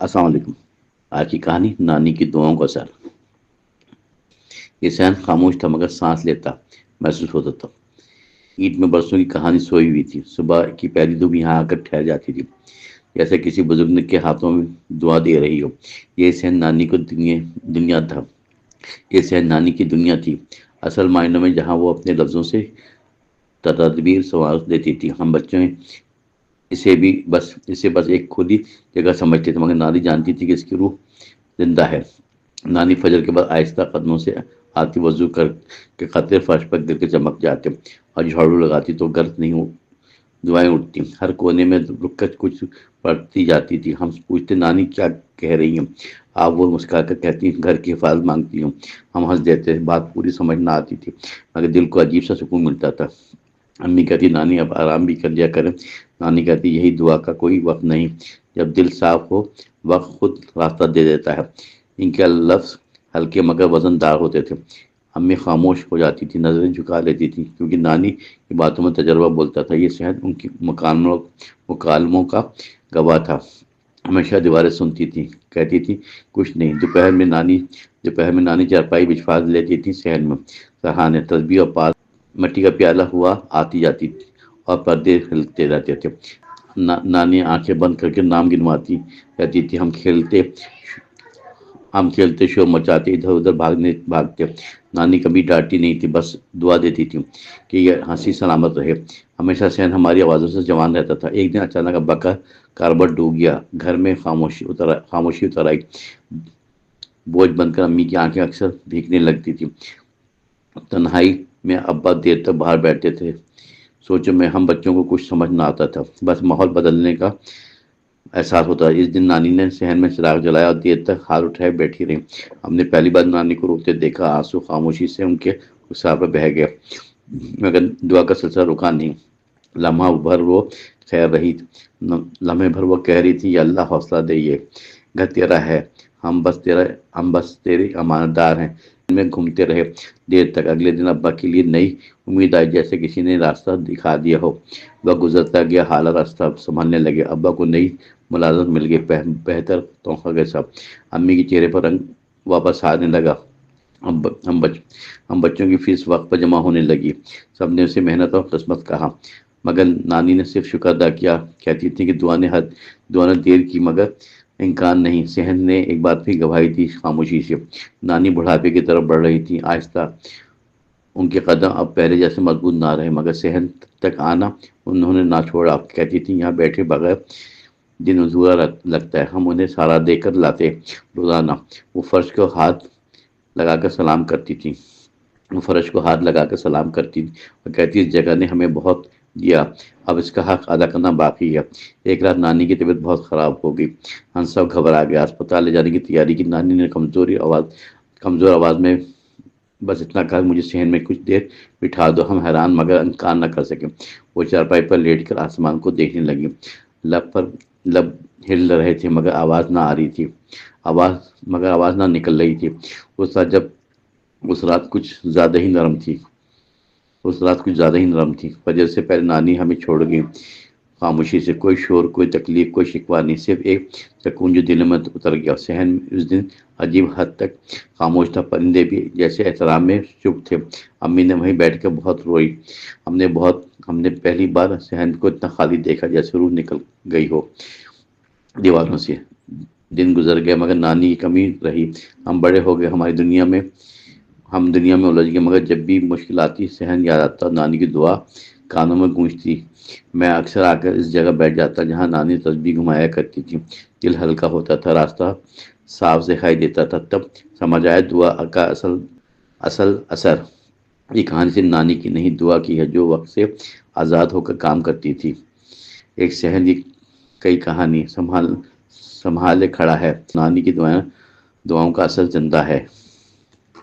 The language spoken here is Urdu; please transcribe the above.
السلام علیکم۔ آج کی کہانی نانی کی دعاؤں کا اثر۔ یہ صحن خاموش تھا مگر سانس لیتا محسوس ہوتا تھا۔ اینٹ میں برسوں کی کہانی سوئی ہوئی تھی۔ صبح کی پہلی دھوپ یہاں آ کر ٹھہر جاتی تھی، جیسے کسی بزرگ کے ہاتھوں میں دعا دے رہی ہو۔ یہ صحن نانی کو دنیا تھا۔ یہ صحن نانی کی دنیا تھی، اصل معنوں میں، جہاں وہ اپنے لفظوں سے تدبیر سنوار دیتی تھی۔ ہم بچوں اسے بس ایک کھلی جگہ سمجھتے تھے، مگر نانی جانتی تھی کہ اس کی روح زندہ ہے۔ نانی فجر کے بعد آہستہ قدموں سے آتی، وضو کر کے قطرے فرش پر گر کے چمک جاتے، اور جھاڑو لگاتی تو گرد نہیں دعائیں اٹھتی۔ ہر کونے میں رک کر کچھ پڑھتی جاتی تھی۔ ہم پوچھتے، نانی کیا کہہ رہی ہیں؟ آپ وہ مسکرا کر کہتی، گھر کی حفاظت مانگتی ہوں۔ ہم ہنس دیتے، بات پوری سمجھ نہ آتی تھی، مگر دل کو عجیب سا سکون ملتا تھا۔ امی کہتی، نانی اب آرام بھی کر لیا کریں۔ نانی کہتی، یہی دعا کا کوئی وقت نہیں، جب دل صاف ہو وقت خود راستہ دے دیتا ہے۔ ان کے لفظ ہلکے مگر وزن دار ہوتے تھے۔ امی خاموش ہو جاتی تھی، نظریں جھکا لیتی تھی، کیونکہ نانی کی باتوں میں تجربہ بولتا تھا۔ یہ صحن ان کی مکالموں کا گواہ تھا۔ ہمیشہ دیواریں سنتی تھی، کہتی تھی کچھ نہیں۔ دوپہر میں نانی چارپائی بچھا لیتی تھی، صحن میں سہانے، تسبیح اور پاس مٹی کا پیالہ ہوا آتی جاتی تھی، اور پردے ہلتے رہتے تھے۔ نانی آنکھیں بند کر کے نام گنواتی رہتی تھی۔ ہم کھیلتے، شور مچاتے، ادھر ادھر بھاگتے۔ نانی کبھی ڈانٹتی نہیں تھی، بس دعا دیتی تھی کہ یہ ہنسی سلامت رہے۔ ہمیشہ صحن ہماری آوازوں سے جوان رہتا تھا۔ ایک دن اچانک ابا کا کاربٹ ڈوب گیا، گھر میں خاموشی اتر آئی۔ بوجھ بن کر امی کی آنکھیں اکثر بھیگنے لگتی تھی۔ تنہائی میں ابا دیر تک باہر بیٹھتے تھے، سوچوں میں۔ ہم بچوں کو کچھ سمجھ نہ آتا تھا، بس ماحول بدلنے کا احساس ہوتا ہے۔ اس دن نانی نے صحن میں چراغ جلایا اور دیر تک ہاتھ اٹھائے بیٹھی رہی۔ ہم نے پہلی بار نانی کو روتے دیکھا۔ آنسو خاموشی سے ان کے رخسار پر بہہ گئے، مگر دعا کا سلسلہ رکا نہیں۔ لمحہ بھر وہ کہہ رہی تھی، یا اللہ حوصلہ دے، یہ گھر تیرا ہے، ہم بس تیرے امانت دار ہیں۔ میں گھومتے رہے دیر تک۔ اگلے دن ابا کے لیے نئی امید آئی، جیسے کسی نے راستہ دکھا دیا ہو۔ وقت گزرتا گیا، حالات راستہ سنبھلنے لگے۔ ابا کو نئی ملازمت مل گئی، بہتر تنخواہ کے ساتھ۔ امی کے چہرے پر رنگ واپس آنے لگا۔ ہم بچوں کی فیس وقت پر جمع ہونے لگی۔ سب نے اسے محنت اور قسمت کہا، مگر نانی نے صرف شکر ادا کیا۔ کہتی تھی کہ دعا نے دیر کی مگر انکار نہیں۔ صحن نے ایک بات بھی گواہی دی، خاموشی سے۔ نانی بڑھاپے کی طرف بڑھ رہی تھی، آہستہ۔ ان کے قدم اب پہلے جیسے مضبوط نہ رہے، مگر صحن تک آنا انہوں نے نہ چھوڑا۔ کہتی تھی، یہاں بیٹھے بغیر دن ادھورا لگتا ہے، ہم انہیں سہارا دے کر لاتے روزانہ۔ وہ فرش کو ہاتھ لگا کر سلام کرتی تھی اور کہتی، اس جگہ نے ہمیں بہت دیا، اب اس کا حق ادا کرنا باقی ہے۔ ایک رات نانی کی طبیعت بہت خراب ہو گئی۔ ہم سب گھبرا گئے، اسپتال لے جانے کی تیاری کی۔ نانی نے کمزور آواز میں بس اتنا کہا، مجھے صحن میں کچھ دیر بٹھا دو۔ ہم حیران مگر انکار نہ کر سکے۔ وہ چارپائی پر لیٹ کر آسمان کو دیکھنے لگی۔ لب ہل رہے تھے، مگر آواز نہ آ رہی تھی، آواز نہ نکل رہی تھی۔ اس رات کچھ زیادہ ہی نرم تھی۔ فجر سے پہلے نانی ہمیں چھوڑ گئی، خاموشی سے۔ کوئی شور، کوئی تکلیف، کوئی شکوہ نہیں، صرف ایک سکون جو دل میں اتر گیا۔ صحن اس دن عجیب حد تک خاموش تھا، پرندے بھی جیسے احترام میں چپ تھے۔ امی نے وہیں بیٹھ کر بہت روئی۔ ہم نے پہلی بار صحن کو اتنا خالی دیکھا، جیسے روح نکل گئی ہو دیواروں سے۔ دن گزر گئے مگر نانی کی کمی رہی۔ ہم بڑے ہو گئے، ہم دنیا میں الجھ گئے، مگر جب بھی مشکل آتی، صحن یاد آتا، نانی کی دعا کانوں میں گونجتی۔ میں اکثر آ کر اس جگہ بیٹھ جاتا جہاں نانی تسبیح گھمایا کرتی تھی۔ دل ہلکا ہوتا تھا، راستہ صاف دکھائی دیتا تھا۔ تب سمجھ آیا دعا کا اصل اثر یہ کہانی صرف نانی کی نہیں، دعا کی ہے، جو وقت سے آزاد ہو کر کام کرتی تھی۔ ایک صحن کی کئی کہانی سنبھالے کھڑا ہے۔ نانی کی دعاؤں کا اثر زندہ ہے۔